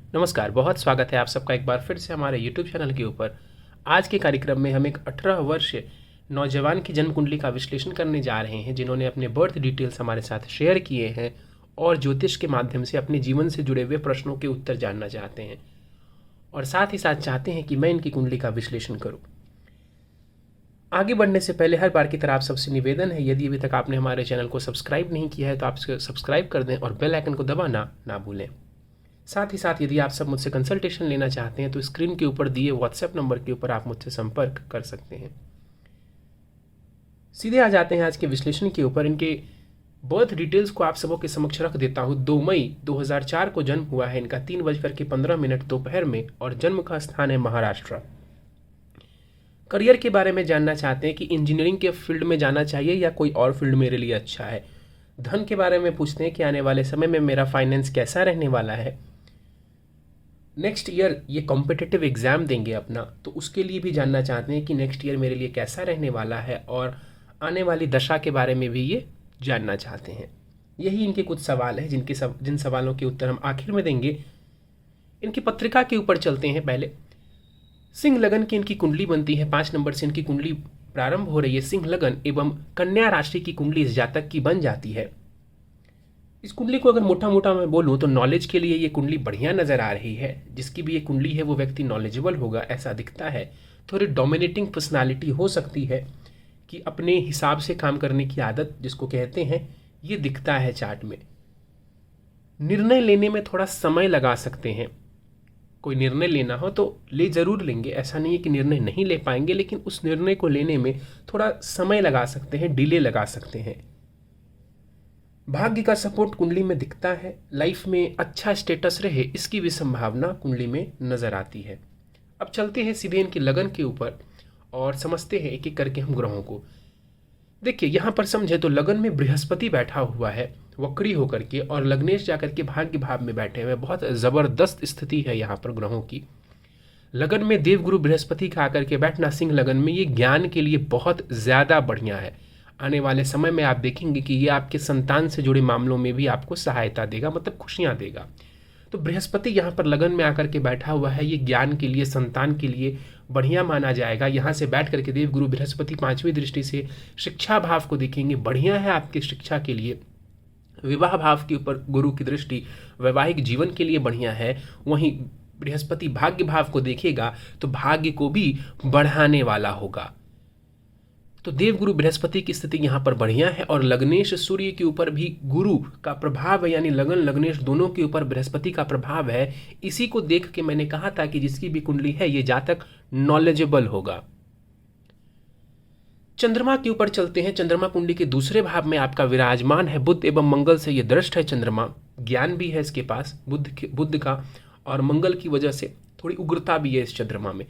नमस्कार, बहुत स्वागत है आप सबका एक बार फिर से हमारे यूट्यूब चैनल के ऊपर। आज के कार्यक्रम में हम एक 18 वर्ष नौजवान की जन्म कुंडली का विश्लेषण करने जा रहे हैं, जिन्होंने अपने बर्थ डिटेल्स हमारे साथ शेयर किए हैं और ज्योतिष के माध्यम से अपने जीवन से जुड़े हुए प्रश्नों के उत्तर जानना चाहते हैं और साथ ही साथ चाहते हैं कि मैं इनकी कुंडली का विश्लेषण करूँ। आगे बढ़ने से पहले हर बार की तरह आप सबसे निवेदन है, यदि अभी तक आपने हमारे चैनल को सब्सक्राइब नहीं किया है तो आप सब्सक्राइब कर दें और बेल आइकन को दबाना ना भूलें। साथ ही साथ यदि आप सब मुझसे कंसल्टेशन लेना चाहते हैं तो स्क्रीन के ऊपर दिए व्हाट्सएप नंबर के ऊपर आप मुझसे संपर्क कर सकते हैं। सीधे आ जाते हैं आज के विश्लेषण के ऊपर। इनके बर्थ डिटेल्स को आप सबों के समक्ष रख देता हूं। 2 मई 2004 को जन्म हुआ है इनका 3:15 दोपहर में और जन्म का स्थान है महाराष्ट्र। करियर के बारे में जानना चाहते हैं कि इंजीनियरिंग के फील्ड में जाना चाहिए या कोई और फील्ड मेरे लिए अच्छा है। धन के बारे में पूछते हैं कि आने वाले समय में मेरा फाइनेंस कैसा रहने वाला है। नेक्स्ट ईयर ये कॉम्पिटिटिव एग्ज़ाम देंगे अपना, तो उसके लिए भी जानना चाहते हैं कि नेक्स्ट ईयर मेरे लिए कैसा रहने वाला है और आने वाली दशा के बारे में भी ये जानना चाहते हैं। यही इनके कुछ सवाल हैं जिन सवालों के उत्तर हम आखिर में देंगे। इनकी पत्रिका के ऊपर चलते हैं। पहले सिंह लगन की इनकी कुंडली बनती है। 5 नंबर से इनकी कुंडली प्रारंभ हो रही है। सिंह लगन एवं कन्या राशि की कुंडली इस जातक की बन जाती है। इस कुंडली को अगर मोटा मोटा मैं बोलूँ तो नॉलेज के लिए ये कुंडली बढ़िया नज़र आ रही है। जिसकी भी ये कुंडली है वो व्यक्ति नॉलेजेबल होगा, ऐसा दिखता है। थोड़ी डोमिनेटिंग पर्सनालिटी हो सकती है कि अपने हिसाब से काम करने की आदत जिसको कहते हैं, ये दिखता है चार्ट में। निर्णय लेने में थोड़ा समय लगा सकते हैं। कोई निर्णय लेना हो तो ले ज़रूर लेंगे, ऐसा नहीं है कि निर्णय नहीं ले पाएंगे, लेकिन उस निर्णय को लेने में थोड़ा समय लगा सकते हैं, डिले लगा सकते हैं। भाग्य का सपोर्ट कुंडली में दिखता है। लाइफ में अच्छा स्टेटस रहे, इसकी भी संभावना कुंडली में नजर आती है। अब चलते हैं सीधे इनकी लगन के ऊपर और समझते हैं एक एक करके हम ग्रहों को। देखिए यहाँ पर समझे तो लगन में बृहस्पति बैठा हुआ है वक्री होकर के, और लग्नेश जाकर के भाग्य भाव में बैठे हुए। बहुत जबरदस्त स्थिति है यहाँ पर ग्रहों की। लगन में देवगुरु बृहस्पति का आकर के बैठना सिंह लगन में, ये ज्ञान के लिए बहुत ज़्यादा बढ़िया है। आने वाले समय में आप देखेंगे कि ये आपके संतान से जुड़े मामलों में भी आपको सहायता देगा, मतलब खुशियां देगा। तो बृहस्पति यहाँ पर लगन में आकर के बैठा हुआ है, ये ज्ञान के लिए, संतान के लिए बढ़िया माना जाएगा। यहाँ से बैठ करके देवगुरु बृहस्पति 5वीं दृष्टि से शिक्षा भाव को देखेंगे, बढ़िया है आपकी शिक्षा के लिए। विवाह भाव के ऊपर गुरु की दृष्टि वैवाहिक जीवन के लिए बढ़िया है। वहीं बृहस्पति भाग्य भाव को देखेगा तो भाग्य को भी बढ़ाने वाला होगा। तो देवगुरु बृहस्पति की स्थिति यहाँ पर बढ़िया है। और लग्नेश सूर्य के ऊपर भी गुरु का प्रभाव है, यानी लगन लग्नेश दोनों के ऊपर बृहस्पति का प्रभाव है। इसी को देख के मैंने कहा था कि जिसकी भी कुंडली है ये जातक नॉलेजेबल होगा। चंद्रमा के ऊपर चलते हैं। चंद्रमा कुंडली के दूसरे भाव में आपका विराजमान है बुध एवं मंगल से ये दृष्ट है। चंद्रमा ज्ञान भी है इसके पास बुध का, और मंगल की वजह से थोड़ी उग्रता भी है इस चंद्रमा में।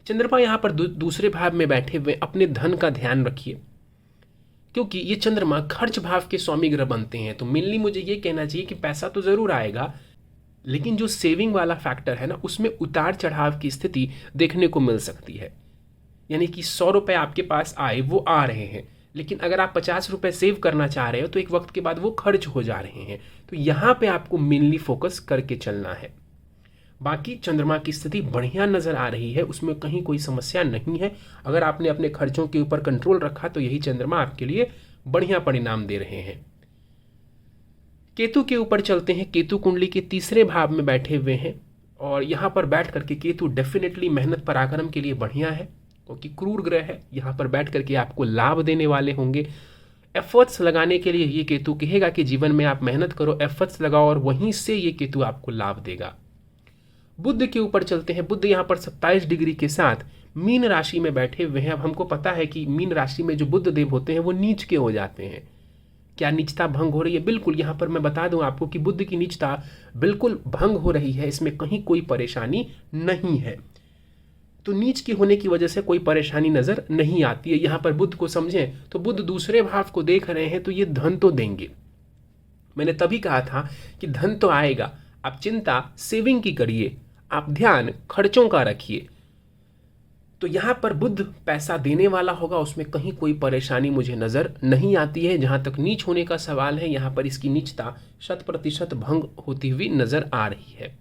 चंद्रमा यहाँ पर दूसरे भाव में बैठे हुए, अपने धन का ध्यान रखिए, क्योंकि ये चंद्रमा खर्च भाव के स्वामी ग्रह बनते हैं। तो मेनली मुझे ये कहना चाहिए कि पैसा तो जरूर आएगा, लेकिन जो सेविंग वाला फैक्टर है ना, उसमें उतार चढ़ाव की स्थिति देखने को मिल सकती है। यानी कि 100 रुपये आपके पास आए, वो आ रहे हैं, लेकिन अगर आप 50 रुपये सेव करना चाह रहे हो तो एक वक्त के बाद वो खर्च हो जा रहे हैं। तो यहाँ पे आपको मेनली फोकस करके चलना है। बाकी चंद्रमा की स्थिति बढ़िया नजर आ रही है, उसमें कहीं कोई समस्या नहीं है। अगर आपने अपने खर्चों के ऊपर कंट्रोल रखा तो यही चंद्रमा आपके लिए बढ़िया परिणाम दे रहे हैं। केतु के ऊपर चलते हैं। केतु कुंडली के तीसरे भाव में बैठे हुए हैं, और यहाँ पर बैठ करके केतु डेफिनेटली मेहनत पराक्रम के लिए बढ़िया है, क्योंकि क्रूर ग्रह है। यहाँ पर बैठ करके आपको लाभ देने वाले होंगे। एफर्ट्स लगाने के लिए ये केतु कहेगा कि जीवन में आप मेहनत करो, एफर्ट्स लगाओ, और वहीं से ये केतु आपको लाभ देगा। बुध के ऊपर चलते हैं। बुध यहाँ पर 27 डिग्री के साथ मीन राशि में बैठे हुए हैं। अब हमको पता है कि मीन राशि में जो बुध देव होते हैं वो नीच के हो जाते हैं। क्या नीचता भंग हो रही है? बिल्कुल। यहाँ पर मैं बता दूं आपको कि बुध की नीचता बिल्कुल भंग हो रही है, इसमें कहीं कोई परेशानी नहीं है। तो नीच की होने की वजह से कोई परेशानी नजर नहीं आती है। यहाँ पर बुध को समझें तो बुध दूसरे भाव को देख रहे हैं, तो ये धन तो देंगे। मैंने तभी कहा था कि धन तो आएगा, आप चिंता सेविंग की करिए, आप ध्यान खर्चों का रखिए। तो यहाँ पर बुध पैसा देने वाला होगा, उसमें कहीं कोई परेशानी मुझे नजर नहीं आती है। जहाँ तक नीच होने का सवाल है, यहाँ पर इसकी नीचता 100% भंग होती हुई नजर आ रही है।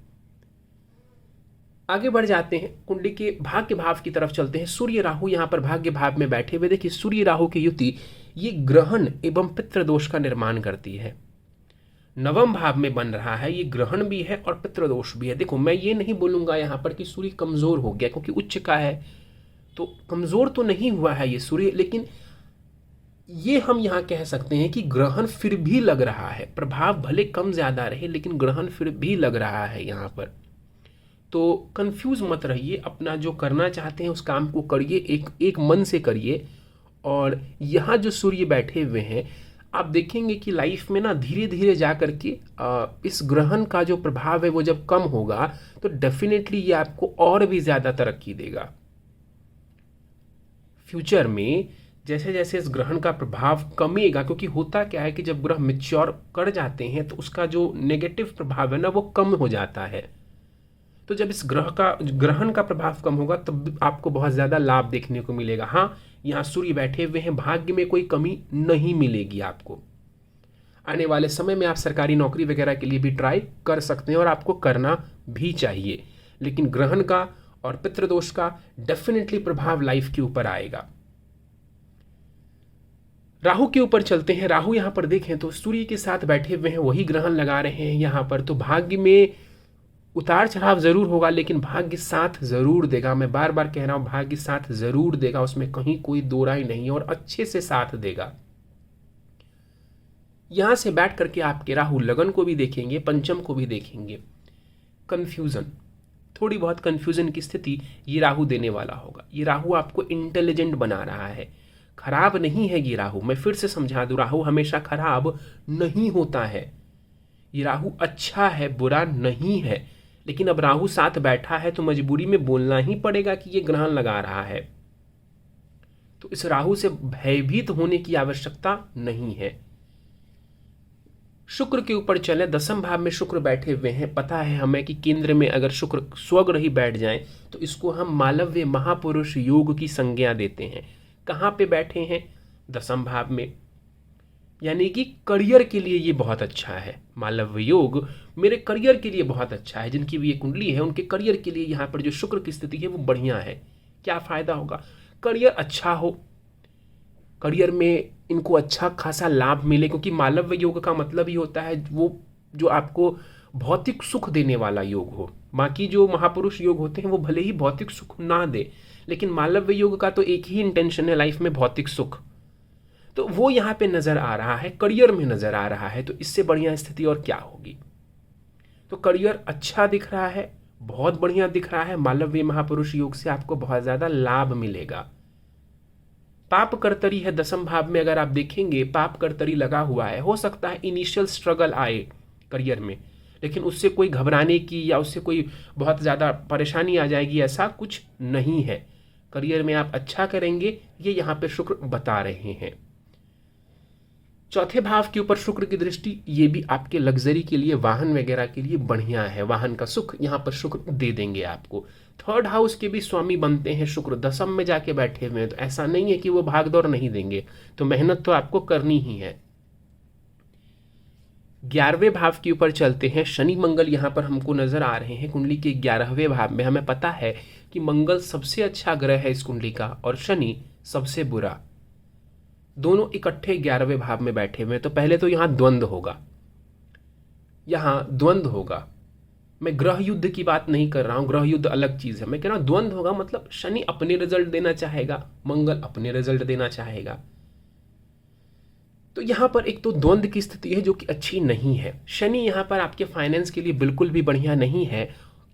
आगे बढ़ जाते हैं, कुंडली के भाग्य भाव की तरफ चलते हैं। सूर्य राहु यहाँ पर भाग्य भाव में बैठे हुए। देखिए सूर्य राहु की युति ये ग्रहण एवं पितृदोष का निर्माण करती है। नवम भाव में बन रहा है, ये ग्रहण भी है और पितृदोष भी है। देखो मैं ये नहीं बोलूंगा यहाँ पर कि सूर्य कमजोर हो गया, क्योंकि उच्च का है तो कमजोर तो नहीं हुआ है ये सूर्य, लेकिन ये हम यहाँ कह सकते हैं कि ग्रहण फिर भी लग रहा है। प्रभाव भले कम ज्यादा रहे लेकिन ग्रहण फिर भी लग रहा है यहाँ पर। तो कंफ्यूज मत रहिए, अपना जो करना चाहते हैं उस काम को करिए, एक मन से करिए। और यहाँ जो सूर्य बैठे हुए हैं, आप देखेंगे कि लाइफ में ना धीरे धीरे जा करके इस ग्रहण का जो प्रभाव है वो जब कम होगा तो डेफिनेटली ये आपको और भी ज्यादा तरक्की देगा। फ्यूचर में जैसे जैसे इस ग्रहण का प्रभाव कमेगा, क्योंकि होता क्या है कि जब ग्रह मैच्योर कर जाते हैं तो उसका जो नेगेटिव प्रभाव है ना वो कम हो जाता है। तो जब इस ग्रहण का प्रभाव कम होगा तब आपको बहुत ज्यादा लाभ देखने को मिलेगा। हाँ, यहाँ सूर्य बैठे हुए हैं, भाग्य में कोई कमी नहीं मिलेगी आपको। आने वाले समय में आप सरकारी नौकरी वगैरह के लिए भी ट्राई कर सकते हैं और आपको करना भी चाहिए, लेकिन ग्रहण का और पितृदोष का डेफिनेटली प्रभाव लाइफ के ऊपर आएगा। राहु के ऊपर चलते हैं। राहु यहाँ पर देखें तो सूर्य के साथ बैठे हुए हैं, वही ग्रहण लगा रहे हैं यहाँ पर। तो भाग्य में उतार चढ़ाव जरूर होगा लेकिन भाग्य साथ जरूर देगा। मैं बार बार कह रहा हूं, भाग्य साथ जरूर देगा, उसमें कहीं कोई दो राय नहीं है, और अच्छे से साथ देगा। यहां से बैठ करके आपके राहु लगन को भी देखेंगे, पंचम को भी देखेंगे। कंफ्यूजन, थोड़ी बहुत कंफ्यूजन की स्थिति ये राहु देने वाला होगा। ये राहु आपको इंटेलिजेंट बना रहा है, खराब नहीं है ये राहु। मैं फिर से समझा दूं, राहु हमेशा खराब नहीं होता है। ये राहु अच्छा है, बुरा नहीं है, लेकिन अब राहु साथ बैठा है तो मजबूरी में बोलना ही पड़ेगा कि ये ग्रहण लगा रहा है। तो इस राहु से भयभीत होने की आवश्यकता नहीं है। शुक्र के ऊपर चले, दसम भाव में शुक्र बैठे हुए हैं। पता है हमें कि केंद्र में अगर शुक्र स्वग्रही बैठ जाए तो इसको हम मालव्य महापुरुष योग की संज्ञा देते हैं। कहां पे बैठे हैं? दसम भाव में, यानी कि करियर के लिए ये बहुत अच्छा है। मालव्य योग मेरे करियर के लिए बहुत अच्छा है। जिनकी भी ये कुंडली है उनके करियर के लिए यहाँ पर जो शुक्र की स्थिति है वो बढ़िया है। क्या फायदा होगा? करियर अच्छा हो, करियर में इनको अच्छा खासा लाभ मिले, क्योंकि मालव्य योग का मतलब ही होता है वो जो आपको भौतिक सुख देने वाला योग हो। बाकी जो महापुरुष योग होते हैं वो भले ही भौतिक सुख ना दे, लेकिन मालव्य योग का तो एक ही इंटेंशन है लाइफ में, भौतिक सुख। तो वो यहाँ पे नजर आ रहा है, करियर में नजर आ रहा है। तो इससे बढ़िया स्थिति और क्या होगी? तो करियर अच्छा दिख रहा है, बहुत बढ़िया दिख रहा है। मालव्य महापुरुष योग से आपको बहुत ज्यादा लाभ मिलेगा। पाप कर्तरी है दसम भाव में, अगर आप देखेंगे पाप कर्तरी लगा हुआ है। हो सकता है इनिशियल स्ट्रगल आए करियर में, लेकिन उससे कोई घबराने की या उससे कोई बहुत ज्यादा परेशानी आ जाएगी, ऐसा कुछ नहीं है। करियर में आप अच्छा करेंगे, ये यहाँ पे शुक्र बता रहे हैं। चौथे भाव के ऊपर शुक्र की दृष्टि, ये भी आपके लग्जरी के लिए, वाहन वगैरह के लिए बढ़िया है। वाहन का सुख यहाँ पर शुक्र दे देंगे आपको। थर्ड हाउस के भी स्वामी बनते हैं शुक्र, दसम में जाके बैठे हुए हैं। तो ऐसा नहीं है कि वो भागदौड़ नहीं देंगे, तो मेहनत तो आपको करनी ही है। 11वें भाव के ऊपर चलते हैं। शनि मंगल यहाँ पर हमको नजर आ रहे हैं कुंडली के 11वें भाव में। हमें पता है कि मंगल सबसे अच्छा ग्रह है इस कुंडली का और शनि सबसे बुरा। दोनों इकट्ठे 11वें भाव में बैठे हुए हैं। तो पहले तो यहां द्वंद्व होगा, यहां द्वंद्व होगा। मैं ग्रह युद्ध की बात नहीं कर रहा हूं, ग्रह युद्ध अलग चीज है। मैं कह रहा हूं द्वंद्व होगा, मतलब शनि अपने रिजल्ट देना चाहेगा, मंगल अपने रिजल्ट देना चाहेगा। तो यहां पर एक तो द्वंद्व की स्थिति है जो कि अच्छी नहीं है। शनि यहां पर आपके फाइनेंस के लिए बिल्कुल भी बढ़िया नहीं है।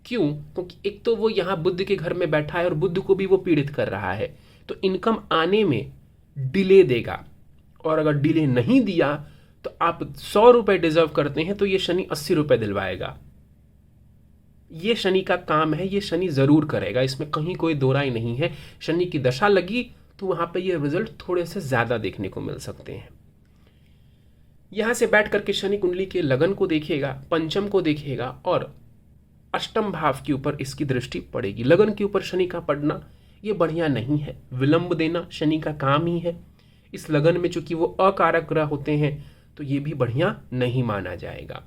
क्यों? क्योंकि एक तो वो यहां बुध के घर में बैठा है और बुध को भी वो पीड़ित कर रहा है, तो इनकम आने में डिले देगा। और अगर डिले नहीं दिया तो आप 100 रुपए डिजर्व करते हैं तो ये शनि 80 रुपए दिलवाएगा। ये शनि का काम है, ये शनि जरूर करेगा, इसमें कहीं कोई दो राय नहीं है। शनि की दशा लगी तो वहां पे ये रिजल्ट थोड़े से ज्यादा देखने को मिल सकते हैं। यहां से बैठ करके शनि कुंडली के लगन को देखेगा, पंचम को देखेगा और अष्टम भाव के ऊपर इसकी दृष्टि पड़ेगी। लगन के ऊपर शनि का पड़ना ये बढ़िया नहीं है। विलंब देना शनि का काम ही है। इस लगन में चूंकि वो अकारक ग्रह होते हैं तो ये भी बढ़िया नहीं माना जाएगा।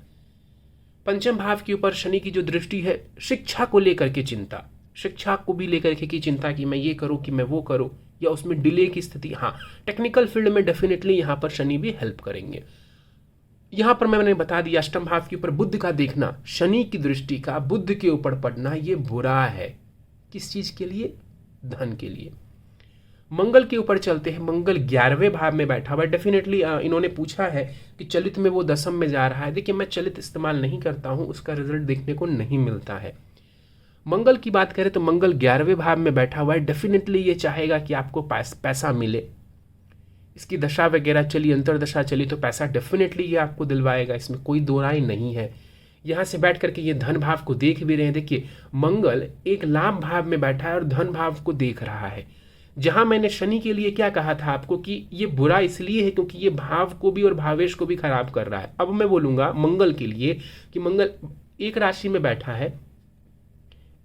पंचम भाव के ऊपर शनि की जो दृष्टि है, शिक्षा को लेकर के चिंता, शिक्षा को भी लेकर के की चिंता कि मैं ये करूँ कि मैं वो करूँ, या उसमें डिले की स्थिति। हाँ, टेक्निकल फील्ड में डेफिनेटली यहाँ पर शनि भी हेल्प करेंगे। यहाँ पर मैंने बता दिया अष्टम भाव के ऊपर बुध का देखना, शनि की दृष्टि का बुध के ऊपर पड़ना ये बुरा है। किस चीज के लिए? धन के लिए। मंगल के ऊपर चलते हैं। मंगल 11वें भाव में बैठा हुआ है। डेफिनेटली इन्होंने पूछा है कि चलित में वो दशम में जा रहा है। देखिए, मैं चलित इस्तेमाल नहीं करता हूं, उसका रिजल्ट देखने को नहीं मिलता है। मंगल की बात करें तो मंगल 11वें भाव में बैठा हुआ है। डेफिनेटली ये चाहेगा कि आपको पैसा मिले। इसकी दशा वगैरह चली, अंतरदशा चली तो पैसा डेफिनेटली ये आपको दिलवाएगा, इसमें कोई दो राय नहीं है। यहाँ से बैठ करके ये धन भाव को देख भी रहे हैं। देखिए, मंगल एक लाभ भाव में बैठा है और धन भाव को देख रहा है। जहां मैंने शनि के लिए क्या कहा था आपको कि ये बुरा इसलिए है क्योंकि ये भाव को भी और भावेश को भी खराब कर रहा है। अब मैं बोलूंगा मंगल के लिए कि मंगल एक राशि में बैठा है,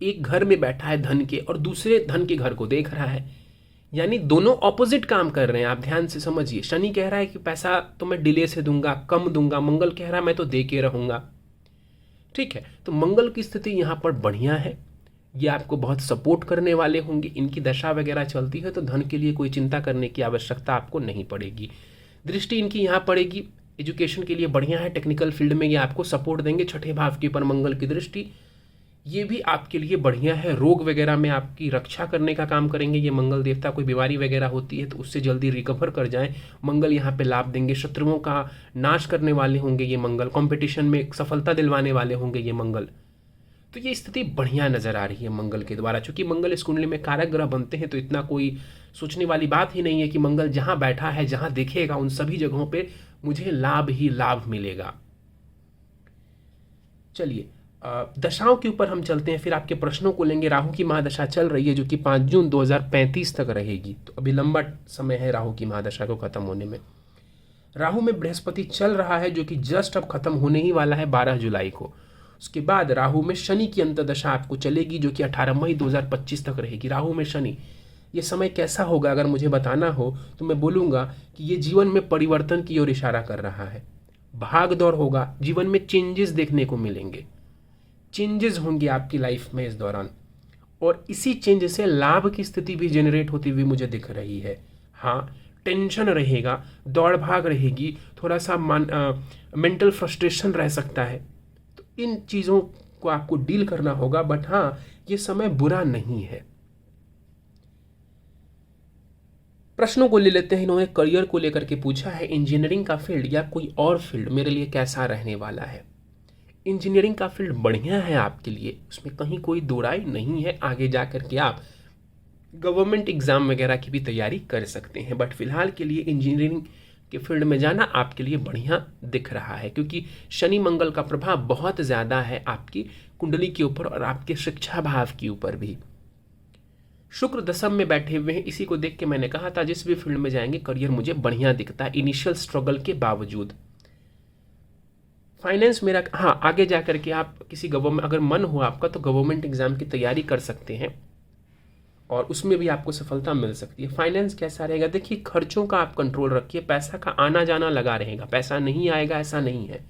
एक घर में बैठा है धन के, और दूसरे धन के घर को देख रहा है। यानी दोनों ऑपोजिट काम कर रहे हैं। आप ध्यान से समझिए, शनि कह रहा है कि पैसा तो मैं डिले से दूंगा, कम दूंगा। मंगल कह रहा है मैं तो दे के रहूंगा। ठीक है, तो मंगल की स्थिति यहाँ पर बढ़िया है। ये आपको बहुत सपोर्ट करने वाले होंगे। इनकी दशा वगैरह चलती है तो धन के लिए कोई चिंता करने की आवश्यकता आपको नहीं पड़ेगी। दृष्टि इनकी यहाँ पड़ेगी, एजुकेशन के लिए बढ़िया है। टेक्निकल फील्ड में ये आपको सपोर्ट देंगे। छठे भाव के ऊपर मंगल की दृष्टि, ये भी आपके लिए बढ़िया है। रोग वगैरह में आपकी रक्षा करने का काम करेंगे ये मंगल देवता। कोई बीमारी वगैरह होती है तो उससे जल्दी रिकवर कर जाएं, मंगल यहाँ पे लाभ देंगे। शत्रुओं का नाश करने वाले होंगे ये मंगल। कंपटीशन में सफलता दिलवाने वाले होंगे ये मंगल। तो ये स्थिति बढ़िया नजर आ रही है मंगल के द्वारा। चूंकि मंगल इस कुंडली में कारक ग्रह बनते हैं तो इतना कोई सोचने वाली बात ही नहीं है कि मंगल जहां बैठा है, जहां देखेगा, उन सभी जगहों पे मुझे लाभ ही लाभ मिलेगा। चलिए, दशाओं के ऊपर हम चलते हैं, फिर आपके प्रश्नों को लेंगे। राहु की महादशा चल रही है जो कि 5 जून 2035 तक रहेगी, तो अभी लंबा समय है राहु की महादशा को खत्म होने में। राहु में बृहस्पति चल रहा है जो कि जस्ट अब खत्म होने ही वाला है 12 जुलाई को। उसके बाद राहु में शनि की अंतर्दशा आपको चलेगी जो कि 18 मई 2025 तक रहेगी। राहु में शनि, ये समय कैसा होगा अगर मुझे बताना हो तो मैं बोलूँगा कि ये जीवन में परिवर्तन की ओर इशारा कर रहा है। भाग दौड़ होगा, जीवन में चेंजेस देखने को मिलेंगे। चेंजेस होंगे आपकी लाइफ में इस दौरान, और इसी चेंज से लाभ की स्थिति भी जनरेट होती हुई मुझे दिख रही है। हाँ, टेंशन रहेगा, दौड़ भाग रहेगी, थोड़ा सा मेंटल फ्रस्ट्रेशन रह सकता है, तो इन चीज़ों को आपको डील करना होगा। बट हाँ, ये समय बुरा नहीं है। प्रश्नों को ले लेते हैं। इन्होंने करियर को लेकर के पूछा है, इंजीनियरिंग का फील्ड या कोई और फील्ड मेरे लिए कैसा रहने वाला है। इंजीनियरिंग का फील्ड बढ़िया है आपके लिए, उसमें कहीं कोई दो राय नहीं है। आगे जा कर के आप गवर्नमेंट एग्जाम वगैरह की भी तैयारी कर सकते हैं, बट फिलहाल के लिए इंजीनियरिंग के फील्ड में जाना आपके लिए बढ़िया दिख रहा है, क्योंकि शनि मंगल का प्रभाव बहुत ज़्यादा है आपकी कुंडली के ऊपर और आपके शिक्षा भाव के ऊपर भी। शुक्र दशम में बैठे हुए हैं, इसी को देख के मैंने कहा था जिस भी फील्ड में जाएंगे करियर मुझे बढ़िया दिखता है इनिशियल स्ट्रगल के बावजूद। फाइनेंस मेरा, हाँ, आगे जा करके आप किसी गवर्नमेंट, अगर मन हो आपका तो गवर्नमेंट एग्जाम की तैयारी कर सकते हैं और उसमें भी आपको सफलता मिल सकती है। फाइनेंस कैसा रहेगा? देखिए, खर्चों का आप कंट्रोल रखिए, पैसा का आना जाना लगा रहेगा, पैसा नहीं आएगा ऐसा नहीं है।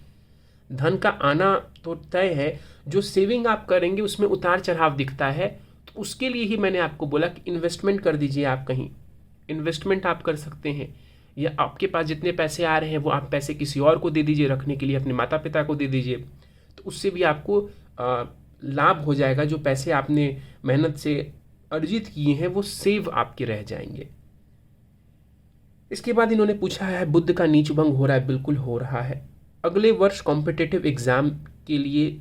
धन का आना तो तय है, जो सेविंग आप करेंगे उसमें उतार चढ़ाव दिखता है, तो उसके लिए ही मैंने आपको बोला कि इन्वेस्टमेंट कर दीजिए। आप कहीं इन्वेस्टमेंट आप कर सकते हैं, या आपके पास जितने पैसे आ रहे हैं वो आप पैसे किसी और को दे दीजिए रखने के लिए, अपने माता पिता को दे दीजिए, तो उससे भी आपको लाभ हो जाएगा। जो पैसे आपने मेहनत से अर्जित किए हैं वो सेव आपके रह जाएंगे। इसके बाद इन्होंने पूछा है, बुध का नीच भंग हो रहा है? बिल्कुल हो रहा है। अगले वर्ष कॉम्पिटिटिव एग्जाम के लिए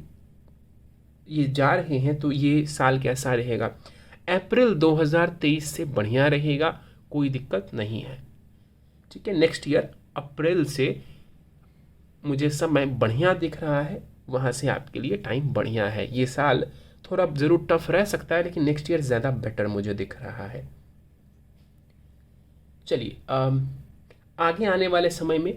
ये जा रहे हैं, तो ये साल कैसा रहेगा? अप्रैल 2023 से बढ़िया रहेगा, कोई दिक्कत नहीं है। ठीक है, नेक्स्ट ईयर अप्रैल से मुझे समय बढ़िया दिख रहा है, वहाँ से आपके लिए टाइम बढ़िया है। ये साल थोड़ा ज़रूर टफ रह सकता है, लेकिन नेक्स्ट ईयर ज़्यादा बेटर मुझे दिख रहा है। चलिए, आगे आने वाले समय में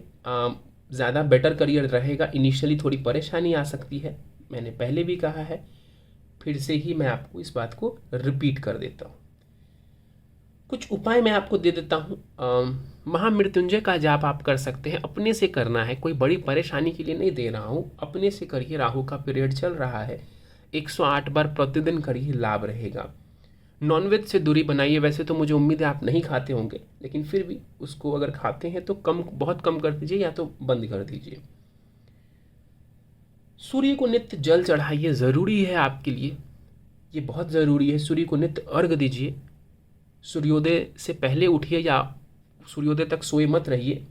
ज़्यादा बेटर करियर रहेगा। इनिशियली थोड़ी परेशानी आ सकती है, मैंने पहले भी कहा है, फिर से ही मैं आपको इस बात को रिपीट कर देता हूँ। कुछ उपाय मैं आपको दे देता हूँ। महामृत्युंजय का जाप आप कर सकते हैं, अपने से करना है, कोई बड़ी परेशानी के लिए नहीं दे रहा हूँ, अपने से करिए। राहु का पीरियड चल रहा है, 108 बार प्रतिदिन करिए, लाभ रहेगा। नॉनवेज से दूरी बनाइए। वैसे तो मुझे उम्मीद है आप नहीं खाते होंगे, लेकिन फिर भी उसको अगर खाते हैं तो कम, बहुत कम कर दीजिए या तो बंद कर दीजिए। सूर्य को नित्य जल चढ़ाइए, ज़रूरी है आपके लिए, ये बहुत ज़रूरी है। सूर्य को नित्य अर्घ दीजिए। सूर्योदय से पहले उठिए या सूर्योदय तक सोए मत रहिए।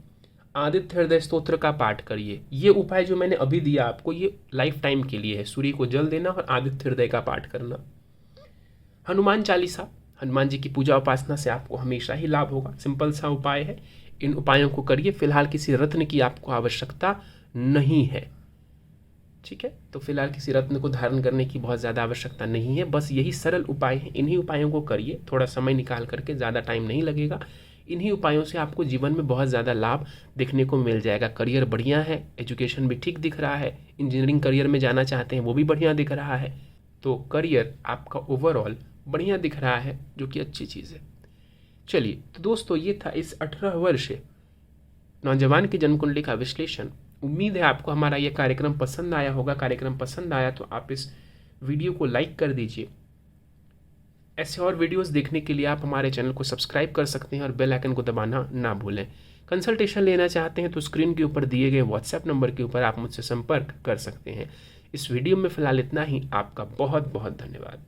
आदित्य हृदय स्तोत्र का पाठ करिए। ये उपाय जो मैंने अभी दिया आपको, ये लाइफ टाइम के लिए है। सूर्य को जल देना और आदित्य हृदय का पाठ करना। हनुमान चालीसा, हनुमान जी की पूजा उपासना से आपको हमेशा ही लाभ होगा। सिंपल सा उपाय है, इन उपायों को करिए। फिलहाल किसी रत्न की आपको आवश्यकता नहीं है, ठीक है। तो फिलहाल किसी रत्न को धारण करने की बहुत ज़्यादा आवश्यकता नहीं है, बस यही सरल उपाय हैं। इन्हीं उपायों को करिए, थोड़ा समय निकाल करके, ज़्यादा टाइम नहीं लगेगा। इन्हीं उपायों से आपको जीवन में बहुत ज़्यादा लाभ देखने को मिल जाएगा। करियर बढ़िया है, एजुकेशन भी ठीक दिख रहा है, इंजीनियरिंग करियर में जाना चाहते हैं वो भी बढ़िया दिख रहा है। तो करियर आपका ओवरऑल बढ़िया दिख रहा है, जो कि अच्छी चीज़ है। चलिए तो दोस्तों, ये था इस 18 वर्ष नौजवान की जन्म कुंडली का विश्लेषण। उम्मीद है आपको हमारा ये कार्यक्रम पसंद आया होगा। कार्यक्रम पसंद आया तो आप इस वीडियो को लाइक कर दीजिए। ऐसे और वीडियोस देखने के लिए आप हमारे चैनल को सब्सक्राइब कर सकते हैं और बेल आइकन को दबाना ना भूलें। कंसल्टेशन लेना चाहते हैं तो स्क्रीन के ऊपर दिए गए व्हाट्सएप नंबर के ऊपर आप मुझसे संपर्क कर सकते हैं। इस वीडियो में फ़िलहाल इतना ही। आपका बहुत बहुत धन्यवाद।